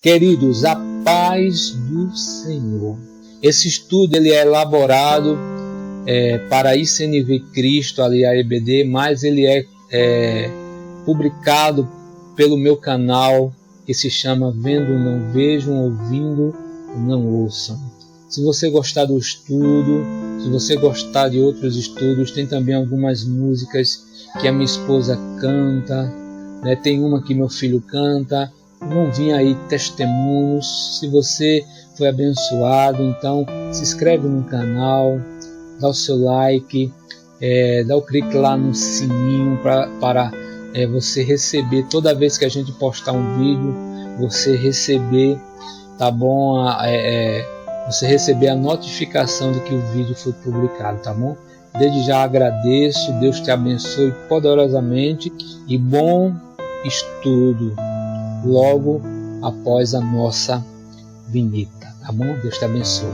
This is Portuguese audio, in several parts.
Queridos, a paz do Senhor. Esse estudo ele é elaborado para a ICNV Cristo, ali a EBD, mas ele é publicado pelo meu canal que se chama Vendo Não Vejam, Ouvindo Não Ouçam. Se você gostar do estudo, se você gostar de outros estudos, tem também algumas músicas que a minha esposa canta, né? Tem uma que meu filho canta. Vão vir aí testemunhos. Se você foi abençoado, então se inscreve no canal, dá o seu like, dá o clique lá no sininho para você receber toda vez que a gente postar um vídeo, você receber, tá bom? Você receber a notificação de que o vídeo foi publicado, tá bom? Desde já agradeço, Deus te abençoe poderosamente e bom estudo logo após a nossa vinheta, tá bom? Deus te abençoe.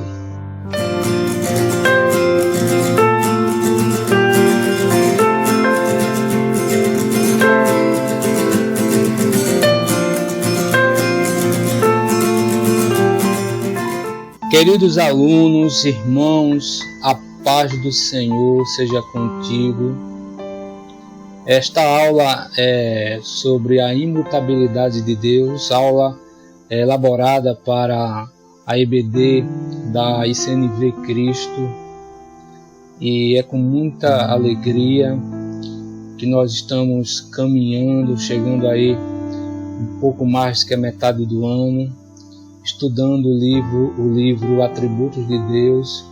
Queridos alunos, irmãos, a paz do Senhor seja contigo. Esta aula é sobre a imutabilidade de Deus, aula elaborada para a EBD da ICNV Cristo, e é com muita alegria que nós estamos caminhando, chegando aí um pouco mais que a metade do ano, estudando o livro Atributos de Deus,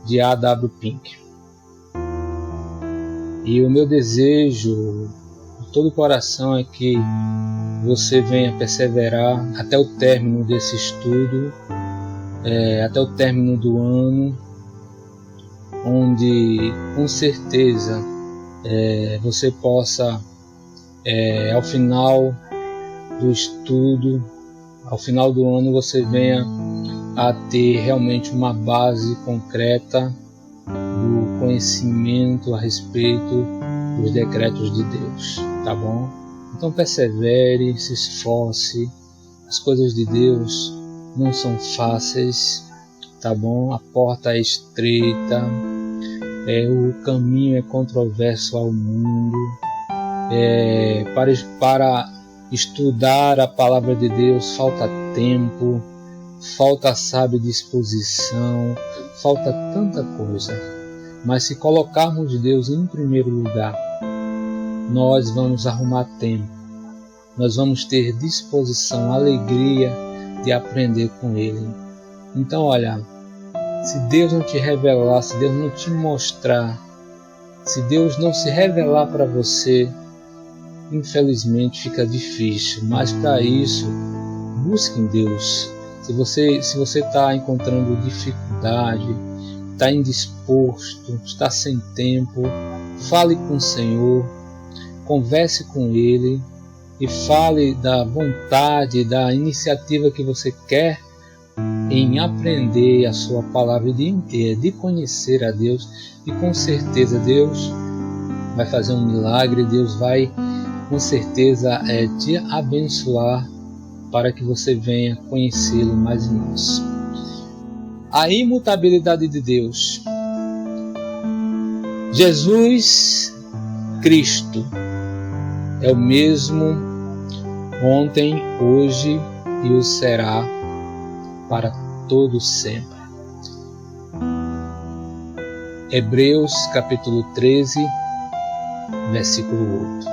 de A.W. Pink. E o meu desejo de todo o coração é que você venha perseverar até o término desse estudo, até o término do ano, onde com certeza você possa, ao final do estudo, ao final do ano, você venha a ter realmente uma base concreta do conhecimento a respeito dos decretos de Deus, tá bom? Então persevere, se esforce. As coisas de Deus não são fáceis, tá bom? A porta é estreita, o caminho é controverso ao mundo. Para estudar a palavra de Deus falta tempo, falta, sabe, disposição, falta tanta coisa. Mas se colocarmos Deus em primeiro lugar, nós vamos arrumar tempo, nós vamos ter disposição, alegria de aprender com Ele. Então, olha, se Deus não te revelar, se Deus não te mostrar, se Deus não se revelar para você, infelizmente fica difícil. Mas para isso, busque em Deus. Se você está encontrando dificuldade, está indisposto, está sem tempo, fale com o Senhor, converse com Ele e fale da vontade, da iniciativa que você quer em aprender a sua palavra de conhecer a Deus, e com certeza Deus vai fazer um milagre, Deus vai com certeza te abençoar para que você venha conhecê-lo mais e mais. A imutabilidade de Deus. Jesus Cristo é o mesmo ontem, hoje e o será para todo sempre. Hebreus capítulo 13, versículo 8.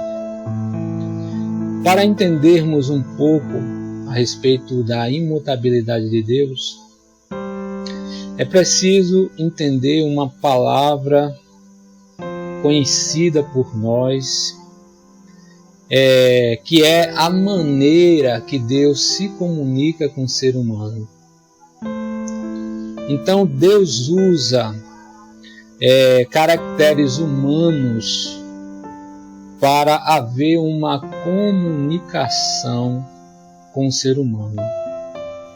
Para entendermos um pouco a respeito da imutabilidade de Deus, é preciso entender uma palavra conhecida por nós, que é a maneira que Deus se comunica com o ser humano. Então Deus usa caracteres humanos para haver uma comunicação com o ser humano.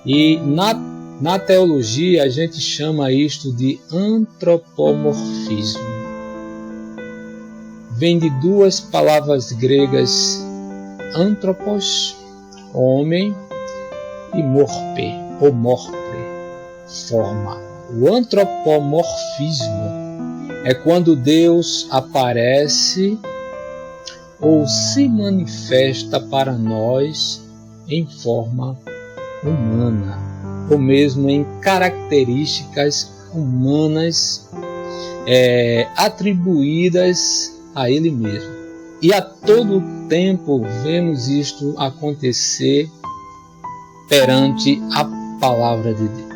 E na teologia a gente chama isto de antropomorfismo. Vem de duas palavras gregas, anthropos, homem, e morpe, ou morpre, forma. O antropomorfismo é quando Deus aparece ou se manifesta para nós em forma humana, ou mesmo em características humanas atribuídas a Ele mesmo. E a todo tempo vemos isto acontecer perante a palavra de Deus.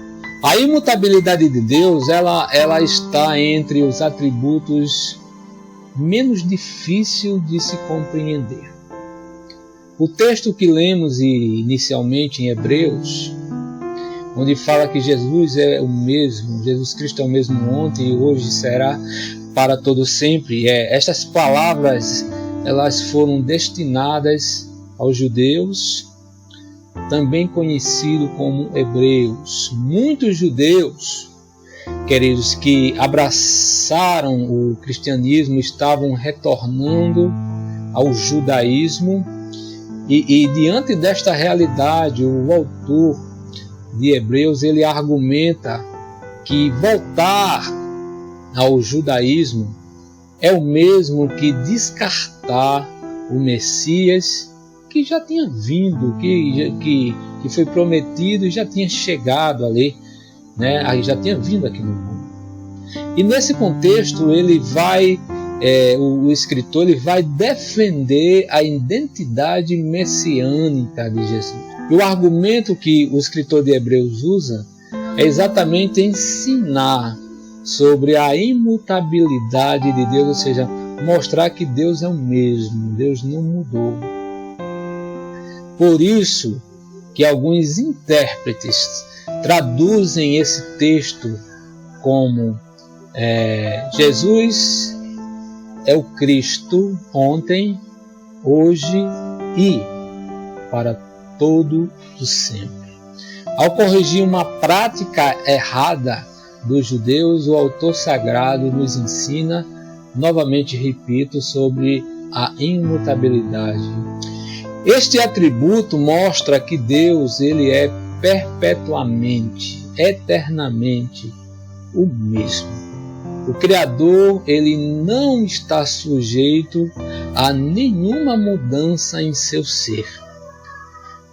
A imutabilidade de Deus, ela está entre os atributos menos difíceis de se compreender. O texto que lemos inicialmente em Hebreus, onde fala que Jesus é o mesmo, Jesus Cristo é o mesmo ontem e hoje será para todo sempre. Estas palavras, elas foram destinadas aos judeus, também conhecido como hebreus. Muitos judeus, queridos, que abraçaram o cristianismo, estavam retornando ao judaísmo, e diante desta realidade, o autor de Hebreus, ele argumenta que voltar ao judaísmo é o mesmo que descartar o Messias que já tinha vindo, que foi prometido e já tinha chegado ali, né? Já tinha vindo aqui no mundo. E nesse contexto ele vai, o escritor ele vai defender a identidade messiânica de Jesus. E o argumento que o escritor de Hebreus usa é exatamente ensinar sobre a imutabilidade de Deus, ou seja, mostrar que Deus é o mesmo, Deus não mudou. Por isso que alguns intérpretes traduzem esse texto como Jesus é o Cristo ontem, hoje e para todo o sempre. Ao corrigir uma prática errada dos judeus, o autor sagrado nos ensina, novamente repito, sobre a imutabilidade. Este atributo mostra que Deus ele é perpetuamente, eternamente o mesmo. O Criador ele não está sujeito a nenhuma mudança em seu ser.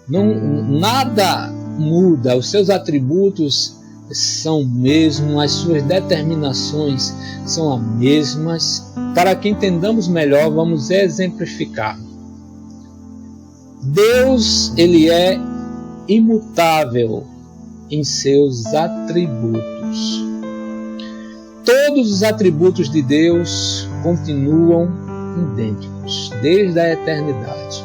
Nada muda, os seus atributos são mesmos, as suas determinações são as mesmas. Para que entendamos melhor, vamos exemplificar. Deus ele é imutável em seus atributos. Todos os atributos de Deus continuam idênticos desde a eternidade.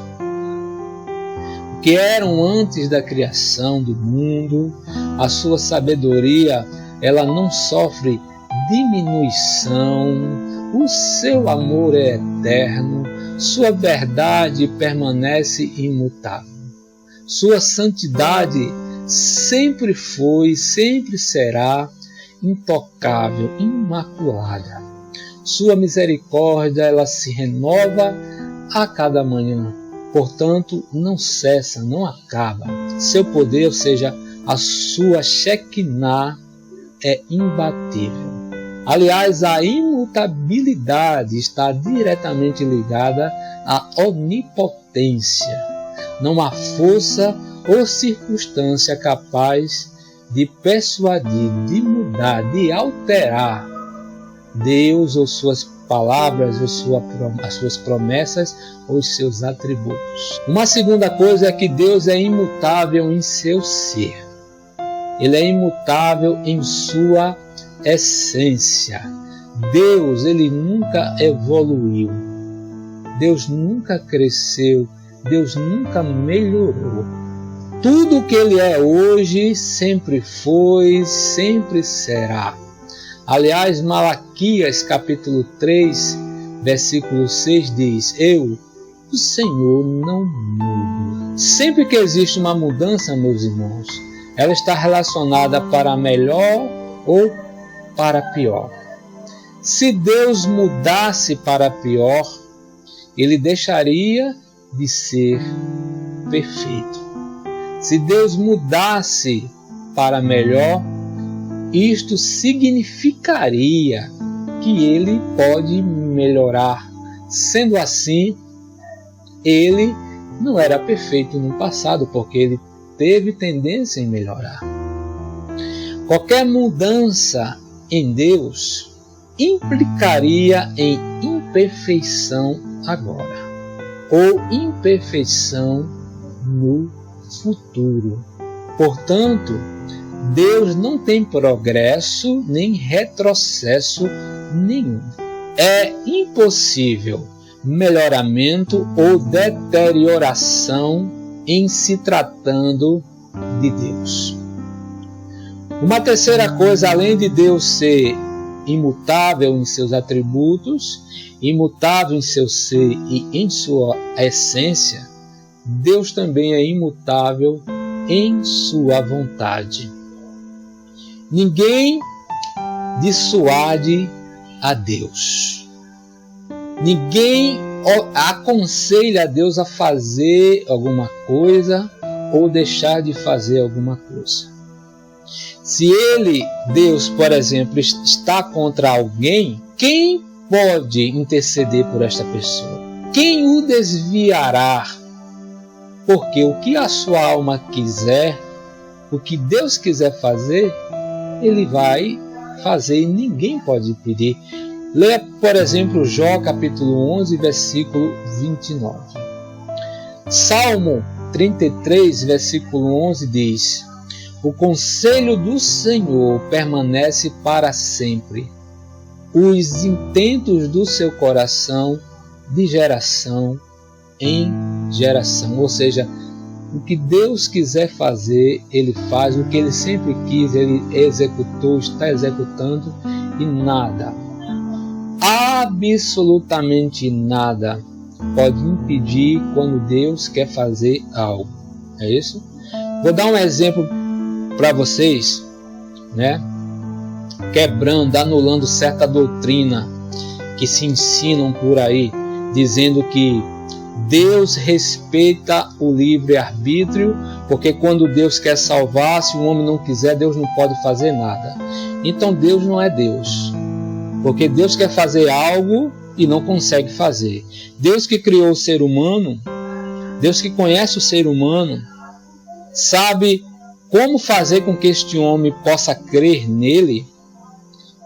O que eram antes da criação do mundo, a sua sabedoria, ela não sofre diminuição, o seu amor é eterno, sua verdade permanece imutável. Sua santidade sempre foi, sempre será intocável, imaculada. Sua misericórdia, ela se renova a cada manhã. Portanto, não cessa, não acaba. Seu poder, ou seja, a sua Shekinah é imbatível. Aliás, a imutabilidade está diretamente ligada à onipotência. Não há força ou circunstância capaz de persuadir, de mudar, de alterar Deus ou suas palavras, ou as suas promessas, ou os seus atributos. Uma segunda coisa é que Deus é imutável em seu ser. Ele é imutável em sua essência. Deus, ele nunca evoluiu. Deus nunca cresceu. Deus nunca melhorou. Tudo que ele é hoje sempre foi, sempre será. Aliás, Malaquias capítulo 3, versículo 6 diz: Eu, o Senhor, não mudo. Sempre que existe uma mudança, meus irmãos, ela está relacionada para melhor ou para pior. Se Deus mudasse para pior, ele deixaria de ser perfeito. Se Deus mudasse para melhor, isto significaria que Ele pode melhorar. Sendo assim, Ele não era perfeito no passado, porque Ele teve tendência em melhorar. Qualquer mudança em Deus implicaria em imperfeição agora, ou imperfeição no futuro. Portanto, Deus não tem progresso nem retrocesso nenhum. É impossível melhoramento ou deterioração em se tratando de Deus. Uma terceira coisa, além de Deus ser imutável em seus atributos, imutável em seu ser e em sua essência, Deus também é imutável em sua vontade. Ninguém dissuade a Deus. Ninguém aconselha a Deus a fazer alguma coisa ou deixar de fazer alguma coisa. Se Deus, por exemplo, está contra alguém, quem pode interceder por esta pessoa? Quem o desviará? Porque o que a sua alma quiser, o que Deus quiser fazer, Ele vai fazer e ninguém pode impedir. Leia, por exemplo, Jó capítulo 11, versículo 29. Salmo 33, versículo 11 diz: o conselho do Senhor permanece para sempre, os intentos do seu coração de geração em geração. Ou seja, o que Deus quiser fazer, Ele faz. O que Ele sempre quis, Ele executou, está executando. E nada, absolutamente nada, pode impedir quando Deus quer fazer algo. É isso? Vou dar um exemplo para vocês, né? Quebrando, anulando certa doutrina que se ensinam por aí, dizendo que Deus respeita o livre-arbítrio, porque quando Deus quer salvar, se o homem não quiser, Deus não pode fazer nada. Então Deus não é Deus, porque Deus quer fazer algo e não consegue fazer. Deus que criou o ser humano, Deus que conhece o ser humano, sabe como fazer com que este homem possa crer nele.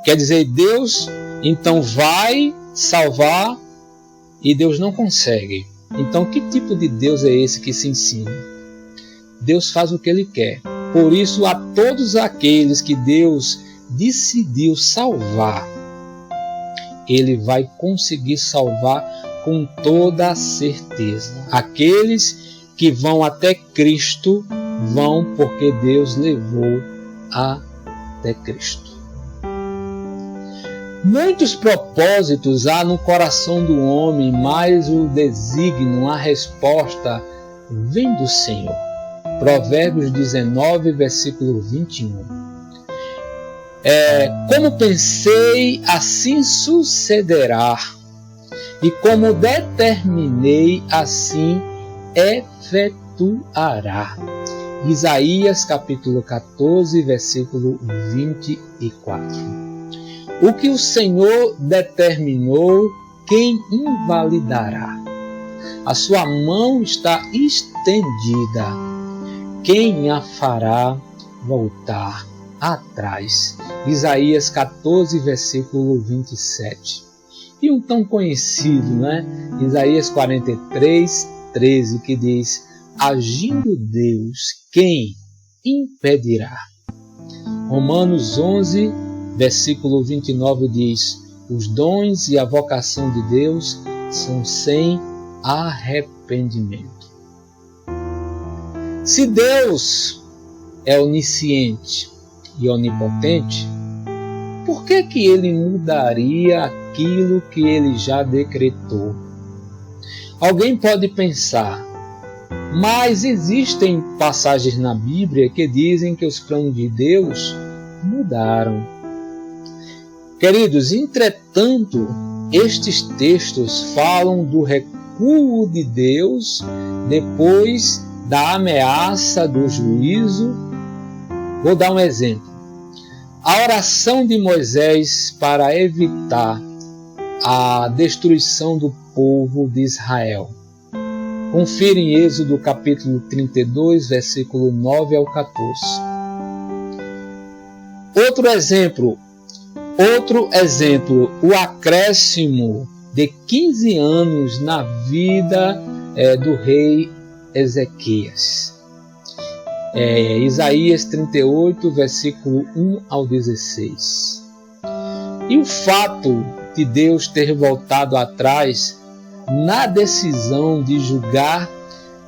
Quer dizer, Deus então vai salvar e Deus não consegue. Então, que tipo de Deus é esse que se ensina? Deus faz o que Ele quer. Por isso, a todos aqueles que Deus decidiu salvar, Ele vai conseguir salvar com toda a certeza. Aqueles que vão até Cristo vão porque Deus levou até Cristo. Muitos propósitos há no coração do homem, mas o desígnio, a resposta vem do Senhor. Provérbios 19, versículo 21. Como pensei, assim sucederá, e como determinei, assim efetuará. Isaías capítulo 14, versículo 24. O que o Senhor determinou, quem invalidará? A sua mão está estendida, quem a fará voltar atrás? Isaías 14, versículo 27. E um tão conhecido, né? Isaías 43, 13, que diz: agindo Deus, quem impedirá? Romanos 11, versículo 29 diz: os dons e a vocação de Deus são sem arrependimento. Se Deus é onisciente e onipotente, por que Ele mudaria aquilo que Ele já decretou? Alguém pode pensar, mas existem passagens na Bíblia que dizem que os planos de Deus mudaram. Queridos, entretanto, estes textos falam do recuo de Deus depois da ameaça do juízo. Vou dar um exemplo. A oração de Moisés para evitar a destruição do povo de Israel. Confira em Êxodo capítulo 32, versículo 9 ao 14. Outro exemplo, o acréscimo de 15 anos na vida do rei Ezequias. Isaías 38, versículo 1 ao 16. E o fato de Deus ter voltado atrás na decisão de julgar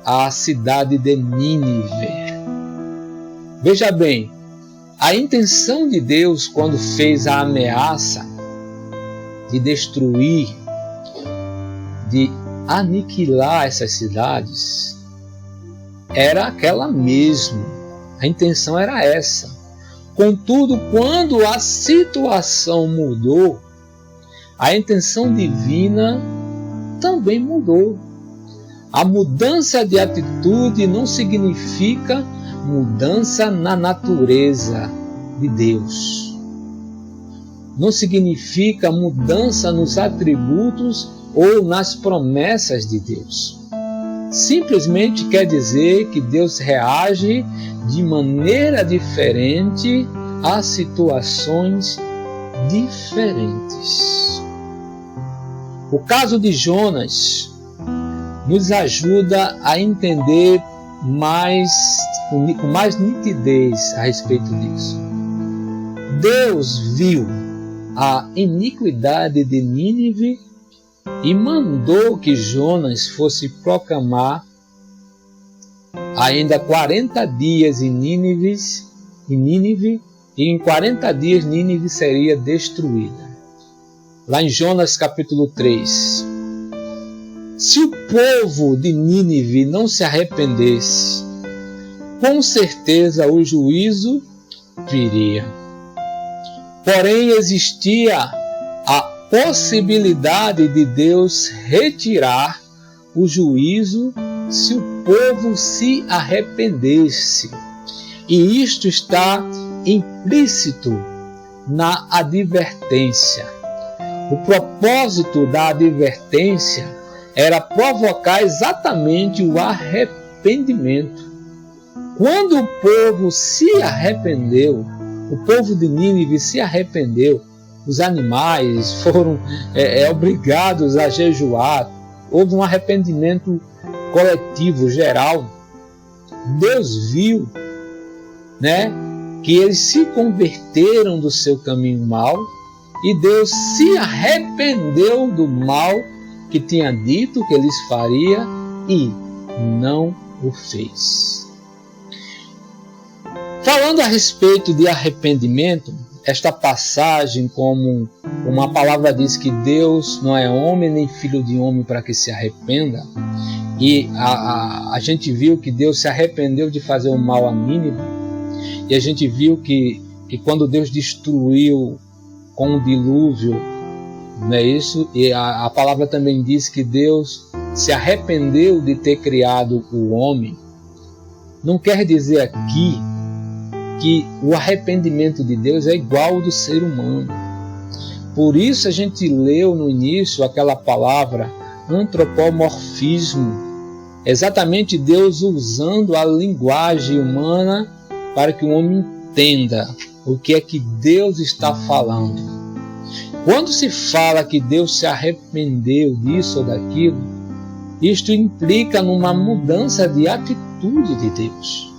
a cidade de Nínive. Veja bem, a intenção de Deus quando fez a ameaça de destruir, de aniquilar essas cidades, era aquela mesma. A intenção era essa. Contudo, quando a situação mudou, a intenção divina também mudou. A mudança de atitude não significa mudança na natureza de Deus. Não significa mudança nos atributos ou nas promessas de Deus. Simplesmente quer dizer que Deus reage de maneira diferente a situações diferentes. O caso de Jonas nos ajuda a entender com mais nitidez a respeito disso. Deus viu a iniquidade de Nínive e mandou que Jonas fosse proclamar ainda 40 dias em Nínive, e em 40 dias Nínive seria destruída. Lá em Jonas capítulo 3. Se o povo de Nínive não se arrependesse, com certeza o juízo viria. Porém, existia a possibilidade de Deus retirar o juízo se o povo se arrependesse. E isto está implícito na advertência. O propósito da advertência era provocar exatamente o arrependimento. Quando o povo se arrependeu, o povo de Nínive se arrependeu, os animais foram obrigados a jejuar, houve um arrependimento coletivo, geral. Deus viu, que eles se converteram do seu caminho mau e Deus se arrependeu do mal que tinha dito que eles faria e não o fez. Falando a respeito de arrependimento, esta passagem, como uma palavra diz que Deus não é homem nem filho de homem para que se arrependa, e a gente viu que Deus se arrependeu de fazer o mal a Nínive, e a gente viu que quando Deus destruiu com o dilúvio, não é isso? E a palavra também diz que Deus se arrependeu de ter criado o homem. Não quer dizer aqui que o arrependimento de Deus é igual ao do ser humano. Por isso a gente leu no início aquela palavra antropomorfismo, exatamente Deus usando a linguagem humana para que o homem entenda o que é que Deus está falando. Quando se fala que Deus se arrependeu disso ou daquilo, isto implica numa mudança de atitude de Deus.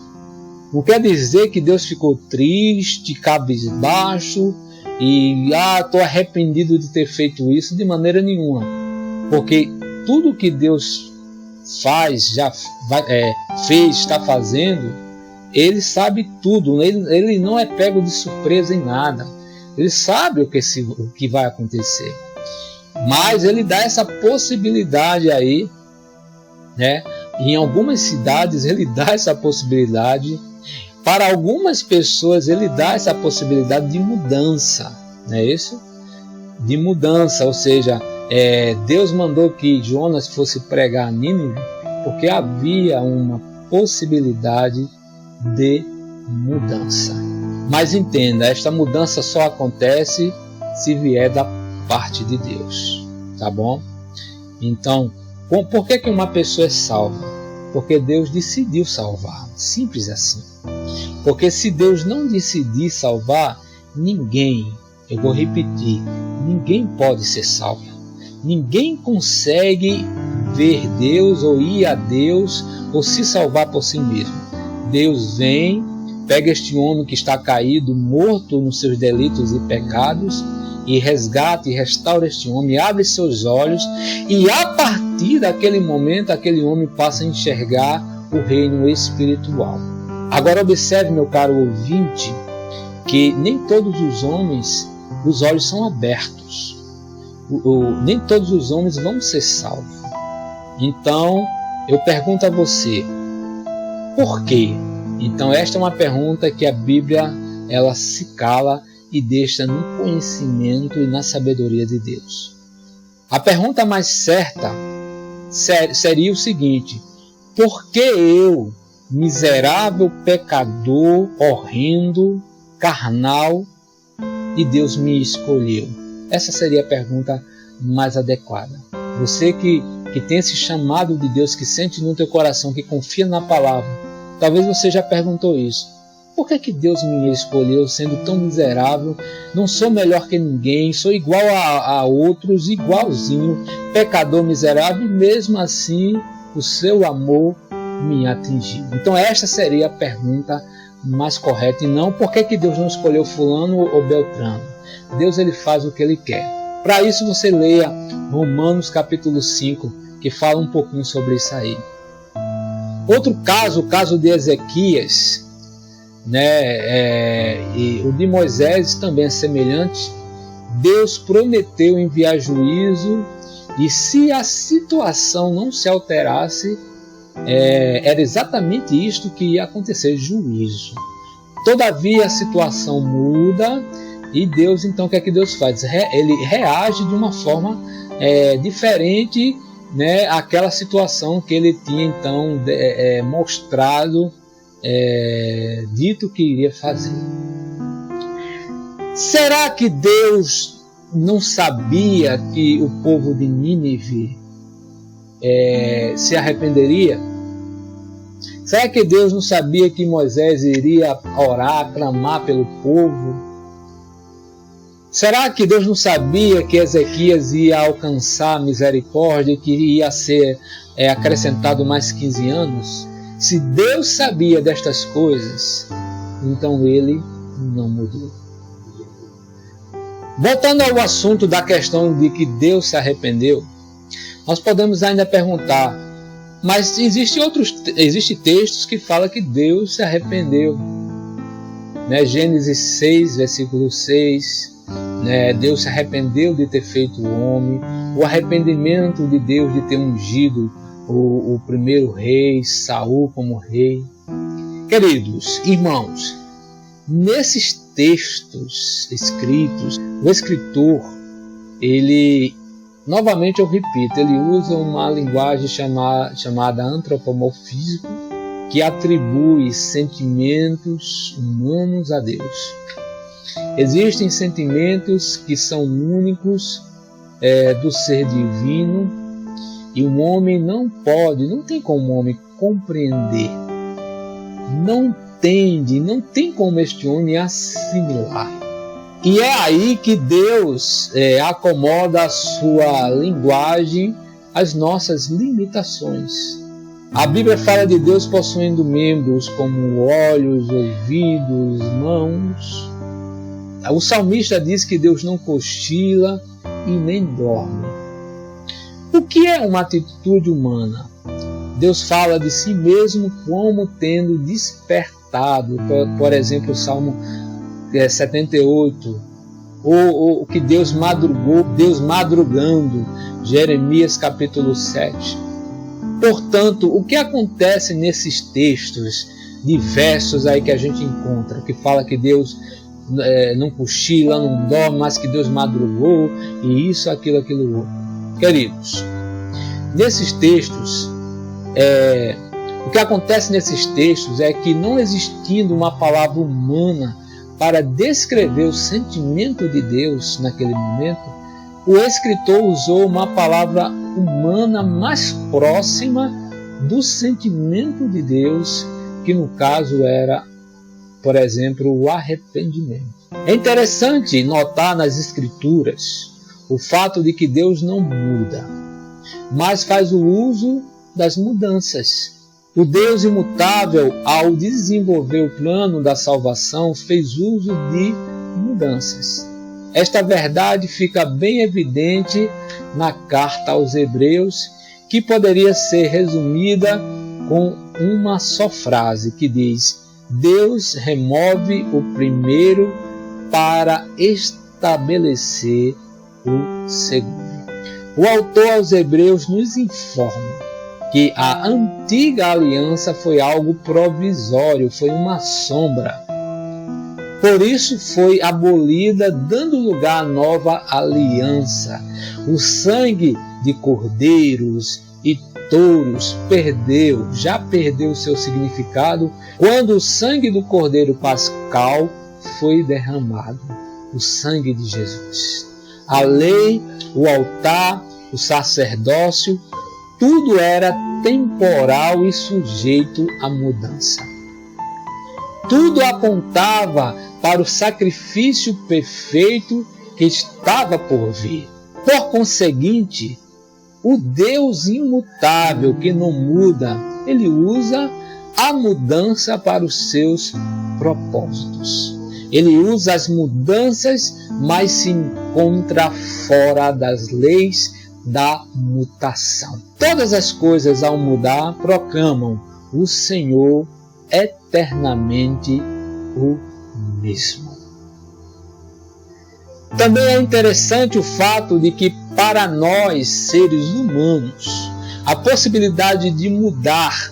Não quer dizer que Deus ficou triste, cabisbaixo e estou arrependido de ter feito isso, de maneira nenhuma. Porque tudo que Deus faz, fez, está fazendo, Ele sabe tudo, ele não é pego de surpresa em nada. Ele sabe o que vai acontecer. Mas Ele dá essa possibilidade aí, em algumas cidades Ele dá essa possibilidade. Para algumas pessoas Ele dá essa possibilidade de mudança, não é isso? De mudança, ou seja, Deus mandou que Jonas fosse pregar a Nínive porque havia uma possibilidade de mudança. Mas entenda, esta mudança só acontece se vier da parte de Deus, tá bom? Então, por que uma pessoa é salva? Porque Deus decidiu salvar, simples assim. Porque se Deus não decidir salvar, ninguém, eu vou repetir, ninguém pode ser salvo. Ninguém consegue ver Deus ou ir a Deus ou se salvar por si mesmo. Deus vem, pega este homem que está caído, morto nos seus delitos e pecados, e resgata e restaura este homem, abre seus olhos, e a partir daquele momento aquele homem passa a enxergar o reino espiritual. Agora observe, meu caro ouvinte, que nem todos os homens, os olhos são abertos. Nem todos os homens vão ser salvos. Então, eu pergunto a você, por quê? Então, esta é uma pergunta que a Bíblia ela se cala e deixa no conhecimento e na sabedoria de Deus. A pergunta mais certa seria o seguinte: por que eu, miserável pecador, horrendo, carnal, e Deus me escolheu? Essa seria a pergunta mais adequada. Você que tem esse chamado de Deus, que sente no teu coração, que confia na palavra, talvez você já perguntou isso. Por que Deus me escolheu sendo tão miserável? Não sou melhor que ninguém, sou igual a outros, igualzinho, pecador miserável, e mesmo assim o seu amor me atingiu. Então esta seria a pergunta mais correta, e não por que Deus não escolheu fulano ou beltrano. Deus ele faz o que ele quer. Para isso você leia Romanos capítulo 5, que fala um pouquinho sobre isso aí. Outro caso, o caso de Ezequias, e o de Moisés também é semelhante. Deus prometeu enviar juízo, e se a situação não se alterasse, era exatamente isto que ia acontecer, juízo. Todavia a situação muda, e Deus, então, o que é que Deus faz? Ele reage de uma forma diferente, àquela situação que ele tinha então mostrado, dito que iria fazer. Será que Deus não sabia que o povo de Nínive se arrependeria? Será que Deus não sabia que Moisés iria orar, clamar pelo povo? Será que Deus não sabia que Ezequias ia alcançar a misericórdia e que ia ser acrescentado mais 15 anos? Se Deus sabia destas coisas, então ele não mudou. Voltando ao assunto da questão de que Deus se arrependeu, nós podemos ainda perguntar, mas existem textos que falam que Deus se arrependeu. Gênesis 6, versículo 6, Deus se arrependeu de ter feito o homem, o arrependimento de Deus de ter ungido o primeiro rei, Saul, como rei. Queridos irmãos, nesses textos escritos, o escritor, ele, novamente eu repito, ele usa uma linguagem chamada antropomorfismo, que atribui sentimentos humanos a Deus. Existem sentimentos que são únicos do ser divino, e o homem não tem como o homem compreender, não tem como este homem assimilar. E é aí que Deus acomoda a sua linguagem às nossas limitações. A Bíblia fala de Deus possuindo membros como olhos, ouvidos, mãos. O salmista diz que Deus não cochila e nem dorme. O que é uma atitude humana? Deus fala de si mesmo como tendo despertado, por exemplo, o Salmo 78, ou que Deus madrugou, Deus madrugando, Jeremias capítulo 7. Portanto, o que acontece nesses textos diversos aí que a gente encontra, que fala que Deus não cochila, não dorme, mas que Deus madrugou, e isso, aquilo outro. Queridos, nesses textos, O que acontece nesses textos é que, não existindo uma palavra humana para descrever o sentimento de Deus naquele momento, o escritor usou uma palavra humana mais próxima do sentimento de Deus, que no caso era, por exemplo, o arrependimento. É interessante notar nas Escrituras o fato de que Deus não muda, mas faz o uso das mudanças. O Deus imutável, ao desenvolver o plano da salvação, fez uso de mudanças. Esta verdade fica bem evidente na carta aos Hebreus, que poderia ser resumida com uma só frase, que diz: Deus remove o primeiro para estabelecer o segundo. O autor aos Hebreus nos informa que a antiga aliança foi algo provisório, foi uma sombra. Por isso foi abolida, dando lugar à nova aliança. O sangue de cordeiros e touros já perdeu seu significado quando o sangue do cordeiro pascal foi derramado, o sangue de Jesus. A lei, o altar, o sacerdócio, tudo era temporal e sujeito à mudança. Tudo apontava para o sacrifício perfeito que estava por vir. Por conseguinte, o Deus imutável que não muda, ele usa a mudança para os seus propósitos. Ele usa as mudanças, mas se encontra fora das leis da mutação. Todas as coisas, ao mudar, proclamam: o Senhor eternamente o mesmo. Também é interessante o fato de que, para nós, seres humanos, a possibilidade de mudar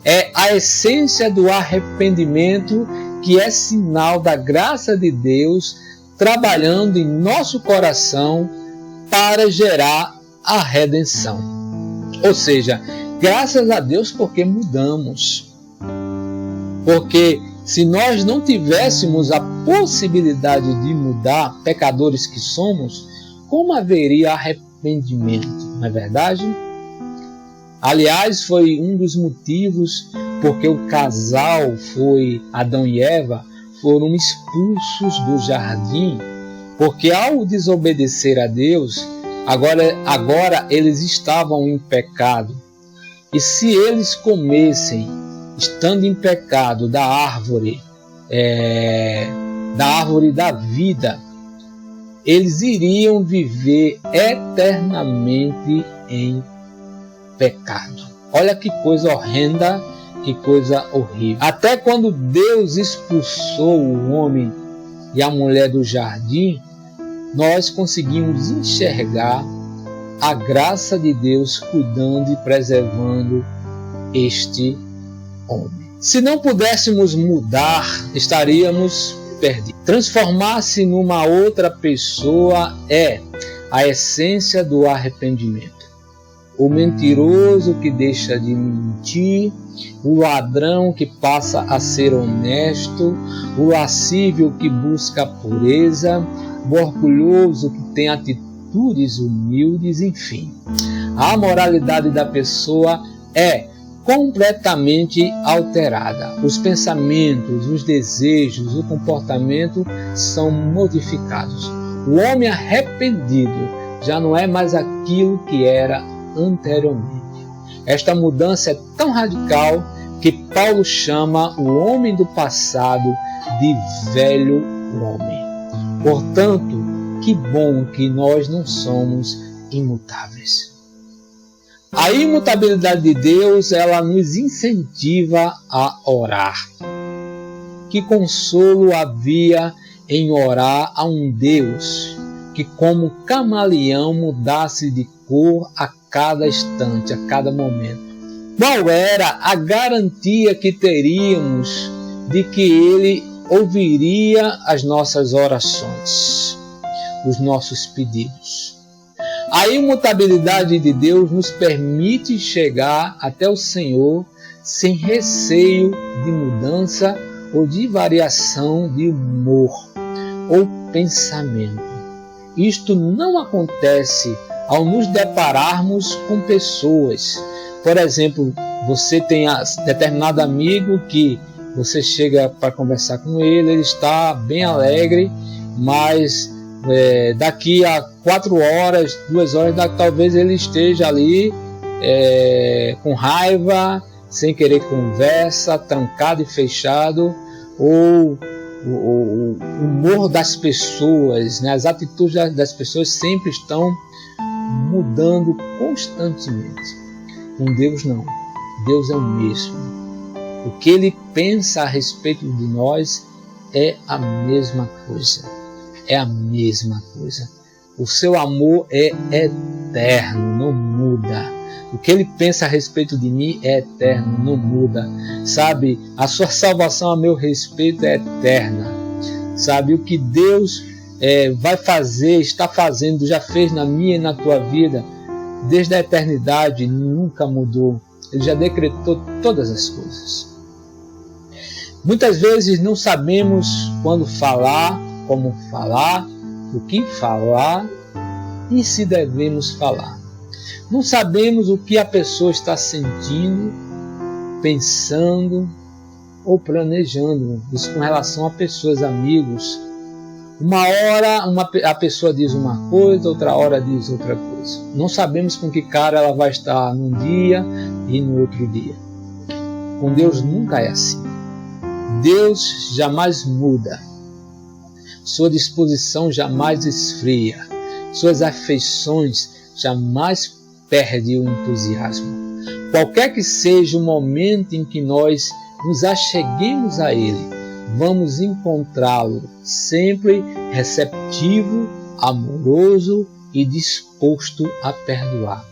é a essência do arrependimento, que é sinal da graça de Deus trabalhando em nosso coração para gerar a redenção. Ou seja, graças a Deus porque mudamos. Porque se nós não tivéssemos a possibilidade de mudar, pecadores que somos, como haveria arrependimento, não é verdade? Aliás, foi um dos motivos porque o casal Adão e Eva foram expulsos do jardim, porque ao desobedecer a Deus, agora eles estavam em pecado. E se eles comessem, estando em pecado, da árvore da vida, eles iriam viver eternamente em pecado. Olha que coisa horrenda, que coisa horrível. Até quando Deus expulsou o homem e a mulher do jardim, nós conseguimos enxergar a graça de Deus cuidando e preservando este homem. Se não pudéssemos mudar, estaríamos perdidos. Transformar-se numa outra pessoa é a essência do arrependimento. O mentiroso que deixa de mentir, o ladrão que passa a ser honesto, o lascívio que busca a pureza, o orgulhoso que tem atitudes humildes, enfim. A moralidade da pessoa é completamente alterada. Os pensamentos, os desejos, o comportamento são modificados. O homem arrependido já não é mais aquilo que era anteriormente. Esta mudança é tão radical que Paulo chama o homem do passado de velho homem. Portanto, que bom que nós não somos imutáveis. A imutabilidade de Deus, ela nos incentiva a orar. Que consolo havia em orar a um Deus que, como camaleão, mudasse de cor a cada instante, a cada momento? Qual era a garantia que teríamos de que Ele ouviria as nossas orações, os nossos pedidos? A imutabilidade de Deus nos permite chegar até o Senhor sem receio de mudança ou de variação de humor ou pensamento. Isto não acontece ao nos depararmos com pessoas. Por exemplo, você tem determinado amigo que você chega para conversar com ele, ele está bem alegre, mas daqui a 4 horas, 2 horas, talvez ele esteja ali com raiva, sem querer conversa, trancado e fechado, ou o humor das pessoas, né? As atitudes das pessoas sempre estão mudando constantemente. Com Deus não. Deus é o mesmo. O que Ele pensa a respeito de nós é a mesma coisa. É a mesma coisa. O seu amor é eterno, não muda. O que Ele pensa a respeito de mim é eterno, não muda. Sabe, a sua salvação a meu respeito é eterna. Sabe, o que Deus vai fazer, está fazendo, já fez na minha e na tua vida, desde a eternidade, nunca mudou. Ele já decretou todas as coisas. Muitas vezes não sabemos quando falar, como falar, o que falar e se devemos falar. Não sabemos o que a pessoa está sentindo, pensando ou planejando. Isso com relação a pessoas, amigos. Uma hora a pessoa diz uma coisa, outra hora diz outra coisa. Não sabemos com que cara ela vai estar num dia e no outro dia. Com Deus nunca é assim. Deus jamais muda. Sua disposição jamais esfria. Suas afeições jamais perdem o entusiasmo. Qualquer que seja o momento em que nós nos acheguemos a Ele, vamos encontrá-lo sempre receptivo, amoroso e disposto a perdoar.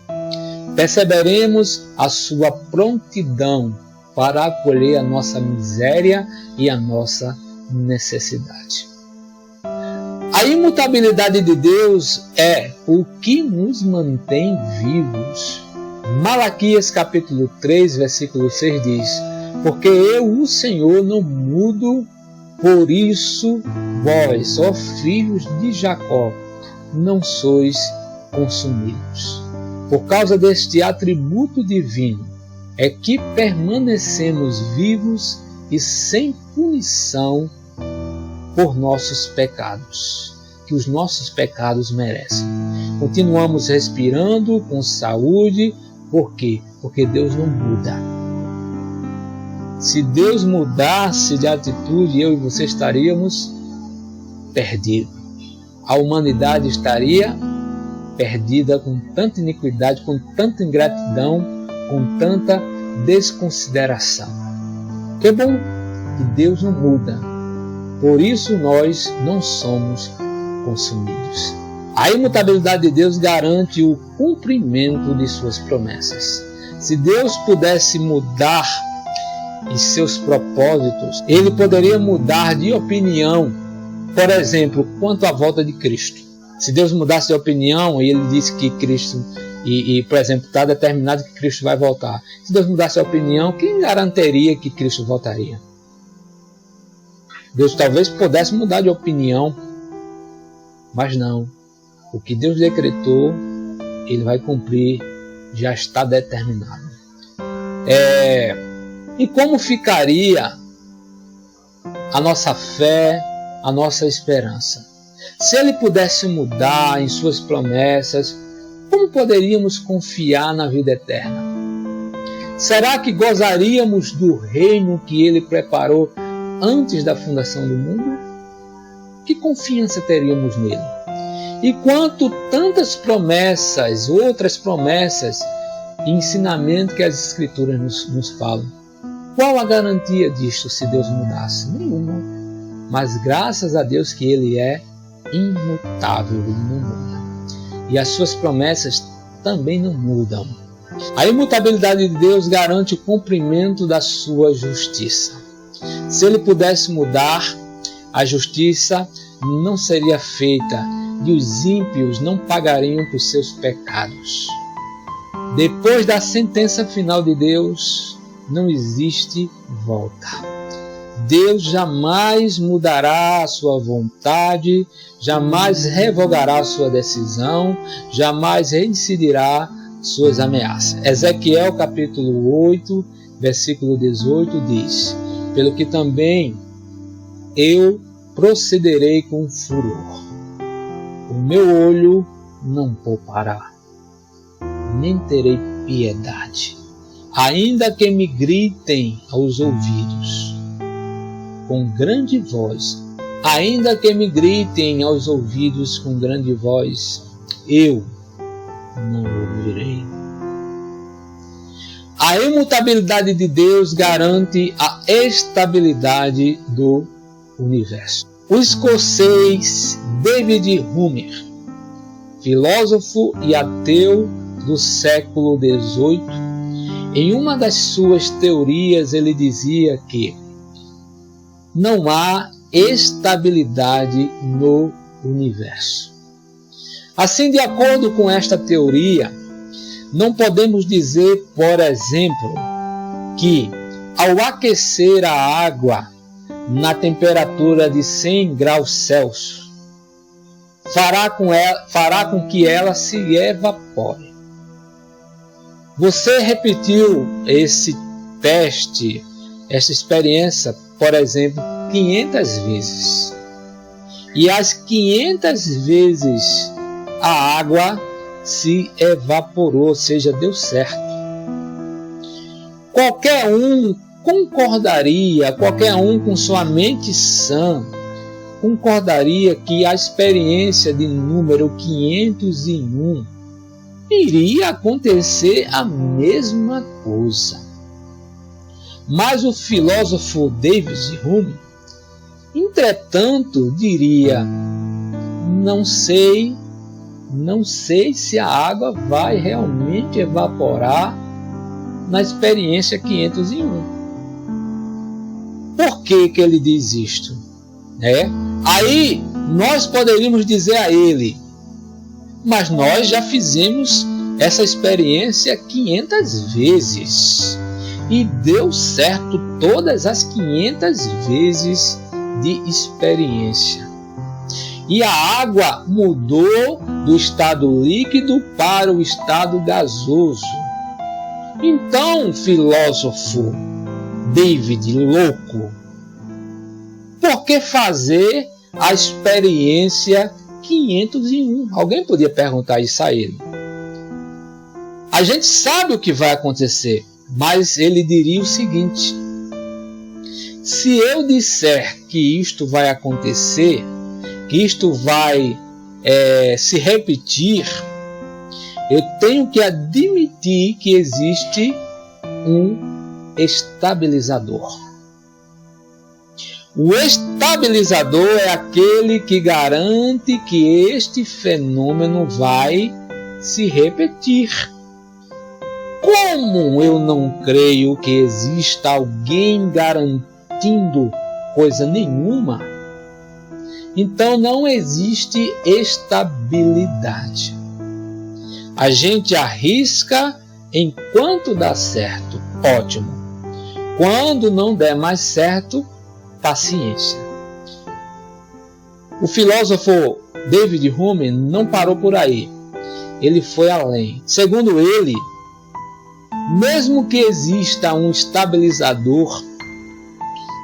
Perceberemos a sua prontidão para acolher a nossa miséria e a nossa necessidade. A imutabilidade de Deus é o que nos mantém vivos. Malaquias capítulo 3, versículo 6 diz: porque eu, o Senhor, não mudo, por isso vós, ó filhos de Jacó, não sois consumidos. Por causa deste atributo divino, é que permanecemos vivos e sem punição por nossos pecados, que os nossos pecados merecem. Continuamos respirando com saúde, por quê? Porque Deus não muda. Se Deus mudasse de atitude, eu e você estaríamos perdidos. A humanidade estaria perdida com tanta iniquidade, com tanta ingratidão, com tanta desconsideração. Que bom que Deus não muda. Por isso nós não somos consumidos. A imutabilidade de Deus garante o cumprimento de suas promessas. Se Deus pudesse mudar em seus propósitos, Ele poderia mudar de opinião. Por exemplo, quanto à volta de Cristo. Se Deus mudasse de opinião e Ele disse que Cristo, por exemplo, está determinado que Cristo vai voltar. Se Deus mudasse de opinião, quem garantiria que Cristo voltaria? Deus talvez pudesse mudar de opinião, mas não. O que Deus decretou, Ele vai cumprir, já está determinado. E como ficaria a nossa fé, a nossa esperança? Se Ele pudesse mudar em suas promessas, como poderíamos confiar na vida eterna? Será que gozaríamos do reino que Ele preparou antes da fundação do mundo? Que confiança teríamos nele? E quanto tantas promessas, outras promessas e ensinamento que as Escrituras nos falam. Qual a garantia disto se Deus mudasse? Nenhuma. Mas graças a Deus que Ele é imutável, Ele não muda. E as suas promessas também não mudam. A imutabilidade de Deus garante o cumprimento da sua justiça. Se Ele pudesse mudar, a justiça não seria feita e os ímpios não pagariam por seus pecados. Depois da sentença final de Deus, não existe volta. Deus jamais mudará a sua vontade, jamais revogará a sua decisão, jamais reincidirá suas ameaças. Ezequiel capítulo 8, versículo 18 diz: pelo que também eu procederei com furor. O meu olho não poupará, nem terei piedade. Ainda que me gritem aos ouvidos com grande voz, ainda que me gritem aos ouvidos com grande voz, eu não ouvirei. A imutabilidade de Deus garante a estabilidade do universo. O escocês David Hume, filósofo e ateu do século XVIII, em uma das suas teorias ele dizia que não há estabilidade no universo. Assim, de acordo com esta teoria, não podemos dizer, por exemplo, que ao aquecer a água na temperatura de 100 graus Celsius, fará com que ela se evapore. Você repetiu esse teste, essa experiência, por exemplo, 500 vezes. E as 500 vezes a água se evaporou, ou seja, deu certo. Qualquer um concordaria, qualquer um com sua mente sã, concordaria que a experiência de número 501 iria acontecer a mesma coisa. Mas o filósofo David Hume, entretanto, diria: não sei se a água vai realmente evaporar na experiência 501. Por que ele diz isto? Aí nós poderíamos dizer a ele: mas nós já fizemos essa experiência 500 vezes e deu certo todas as 500 vezes de experiência. E a água mudou do estado líquido para o estado gasoso. Então, filósofo David louco, por que fazer a experiência 501? Alguém podia perguntar isso a ele. A gente sabe o que vai acontecer, mas ele diria o seguinte: se eu disser que isto vai acontecer, que isto vai se repetir, eu tenho que admitir que existe um estabilizador. O estabilizador é aquele que garante que este fenômeno vai se repetir. Como eu não creio que exista alguém garantindo coisa nenhuma, então não existe estabilidade. A gente arrisca enquanto dá certo, ótimo. Quando não der mais certo, paciência. O filósofo David Hume não parou por aí. Ele foi além. Segundo ele, mesmo que exista um estabilizador,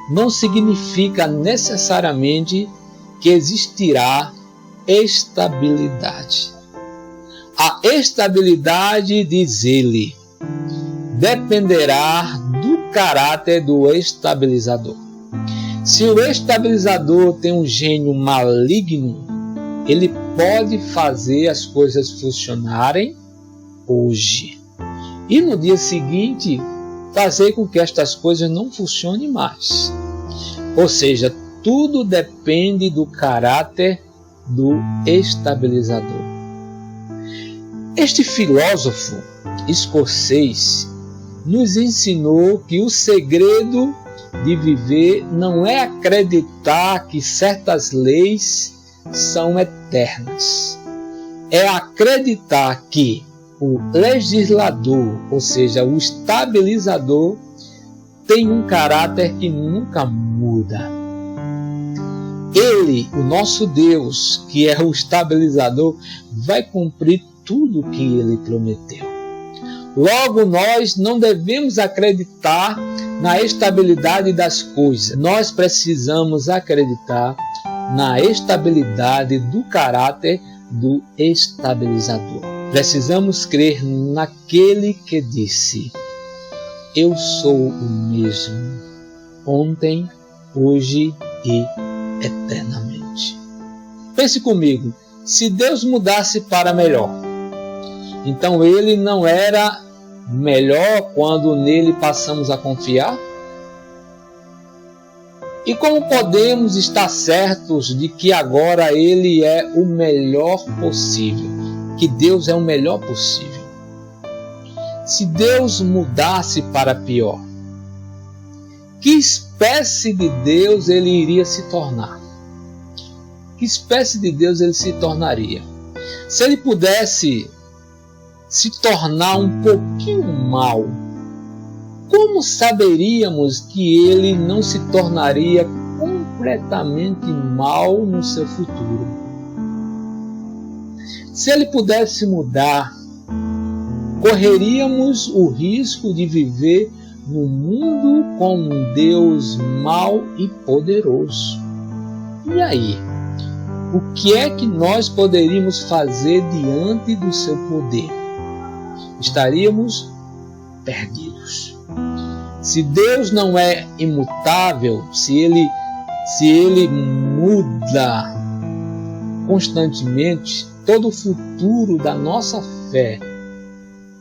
não significa necessariamente que existirá estabilidade. A estabilidade, diz ele, dependerá do caráter do estabilizador. Se o estabilizador tem um gênio maligno, ele pode fazer as coisas funcionarem hoje e no dia seguinte fazer com que estas coisas não funcionem mais. Ou seja, tudo depende do caráter do estabilizador. Este filósofo escocês nos ensinou que o segredo de viver não é acreditar que certas leis são eternas. É acreditar que o legislador, ou seja, o estabilizador, tem um caráter que nunca muda. Ele, o nosso Deus, que é o estabilizador, vai cumprir tudo o que Ele prometeu. Logo, nós não devemos acreditar na estabilidade das coisas. Nós precisamos acreditar na estabilidade do caráter do estabilizador. Precisamos crer naquele que disse: eu sou o mesmo, ontem, hoje e eternamente. Pense comigo, se Deus mudasse para melhor, então Ele não era melhor quando nele passamos a confiar? E como podemos estar certos de que agora Ele é o melhor possível? Que Deus é o melhor possível? Se Deus mudasse para pior, que espécie de Deus Ele iria se tornar? Que espécie de Deus Ele se tornaria? Se Ele pudesse se tornar um pouquinho mal, como saberíamos que Ele não se tornaria completamente mal no seu futuro? Se Ele pudesse mudar, correríamos o risco de viver no mundo com um Deus mau e poderoso. E aí? O que é que nós poderíamos fazer diante do seu poder? Estaríamos perdidos. Se Deus não é imutável, se ele muda constantemente, todo o futuro da nossa fé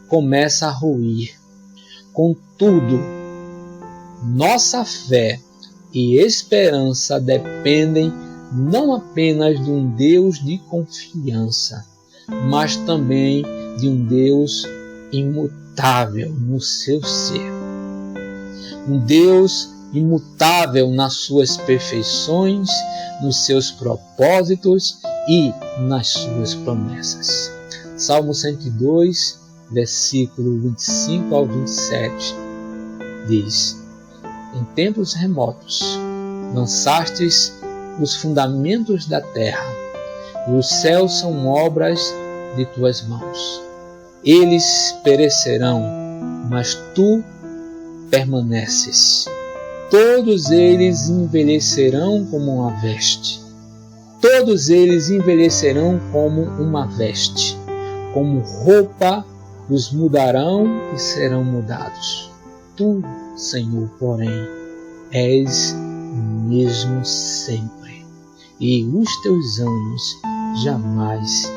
começa a ruir. Contudo, nossa fé e esperança dependem não apenas de um Deus de confiança, mas também de um Deus imutável no seu ser. Um Deus imutável nas suas perfeições, nos seus propósitos e nas suas promessas. Salmo 102, versículo 25 ao 27, diz: em tempos remotos lançastes os fundamentos da terra, e os céus são obras de tuas mãos. Eles perecerão, mas tu permaneces. Todos eles envelhecerão como uma veste. Todos eles envelhecerão como uma veste. Como roupa os mudarão e serão mudados. Tu, Senhor, porém, és mesmo sempre, e os teus anos jamais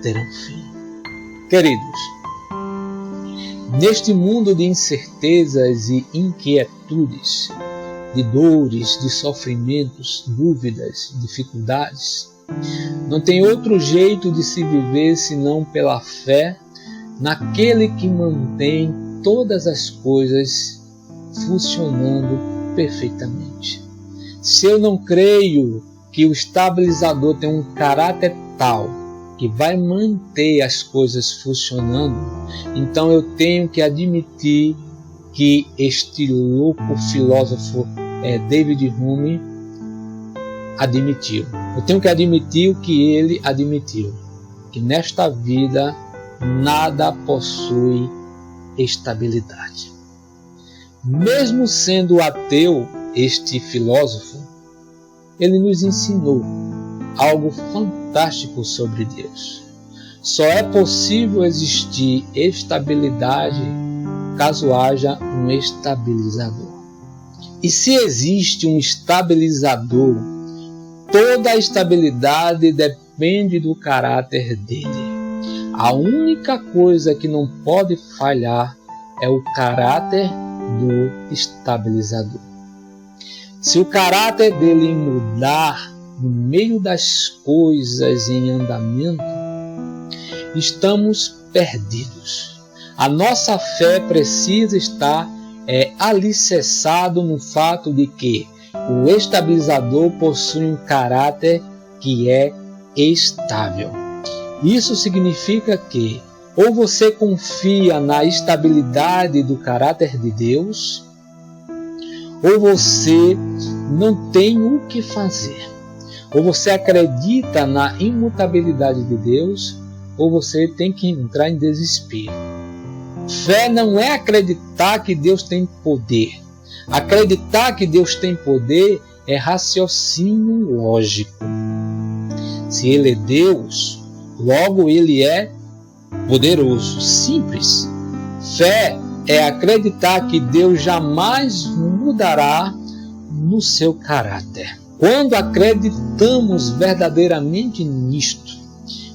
terão fim. Queridos, neste mundo de incertezas e inquietudes, de dores, de sofrimentos, dúvidas, dificuldades, não tem outro jeito de se viver senão pela fé naquele que mantém todas as coisas funcionando perfeitamente. Se eu não creio que o estabilizador tem um caráter tal que vai manter as coisas funcionando, então eu tenho que admitir que este louco filósofo David Hume admitiu. Eu tenho que admitir o que ele admitiu, que nesta vida nada possui estabilidade. Mesmo sendo ateu, este filósofo, ele nos ensinou algo fantástico sobre Deus. Só é possível existir estabilidade caso haja um estabilizador. E se existe um estabilizador, toda a estabilidade depende do caráter dele. A única coisa que não pode falhar é o caráter do estabilizador. Se o caráter dele mudar no meio das coisas em andamento, estamos perdidos. A nossa fé precisa estar alicerçado no fato de que o estabilizador possui um caráter que é estável. Isso significa que ou você confia na estabilidade do caráter de Deus, ou você não tem o que fazer. Ou você acredita na imutabilidade de Deus, ou você tem que entrar em desespero. Fé não é acreditar que Deus tem poder. Acreditar que Deus tem poder é raciocínio lógico. Se Ele é Deus, logo Ele é poderoso. Simples. Fé é acreditar que Deus jamais mudará no seu caráter. Quando acreditamos verdadeiramente nisto,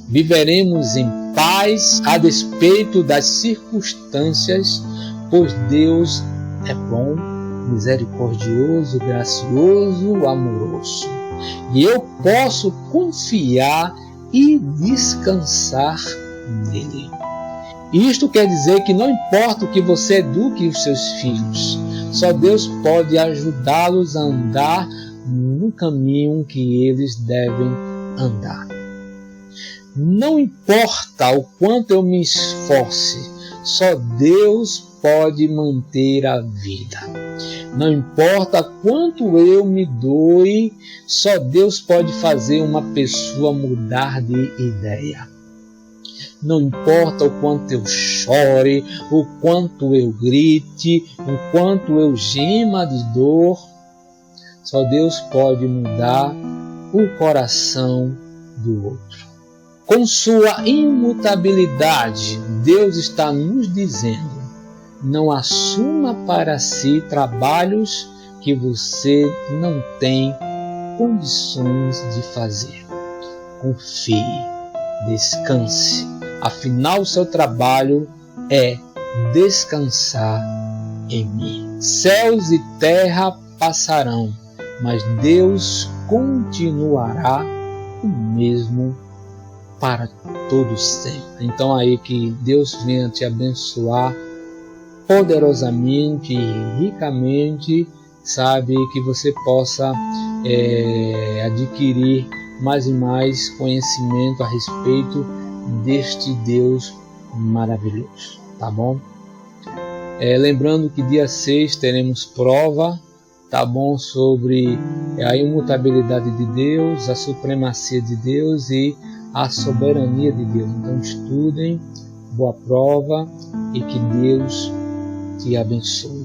viveremos em paz a despeito das circunstâncias, pois Deus é bom, misericordioso, gracioso, amoroso. E eu posso confiar e descansar nele. Isto quer dizer que não importa o que você eduque os seus filhos, só Deus pode ajudá-los a andar no caminho que eles devem andar. Não importa o quanto eu me esforce, só Deus pode manter a vida. Não importa quanto eu me doe, só Deus pode fazer uma pessoa mudar de ideia. Não importa o quanto eu chore, o quanto eu grite, o quanto eu gema de dor, só Deus pode mudar o coração do outro. Com sua imutabilidade, Deus está nos dizendo: não assuma para si trabalhos que você não tem condições de fazer. Confie, descanse. Afinal, seu trabalho é descansar em mim. Céus e terra passarão, mas Deus continuará o mesmo para todo sempre. Então aí que Deus venha te abençoar poderosamente e ricamente, sabe, que você possa adquirir mais e mais conhecimento a respeito deste Deus maravilhoso, tá bom? Lembrando que dia 6 teremos prova, tá bom, sobre a imutabilidade de Deus, a supremacia de Deus e a soberania de Deus. Então estudem, boa prova e que Deus te abençoe.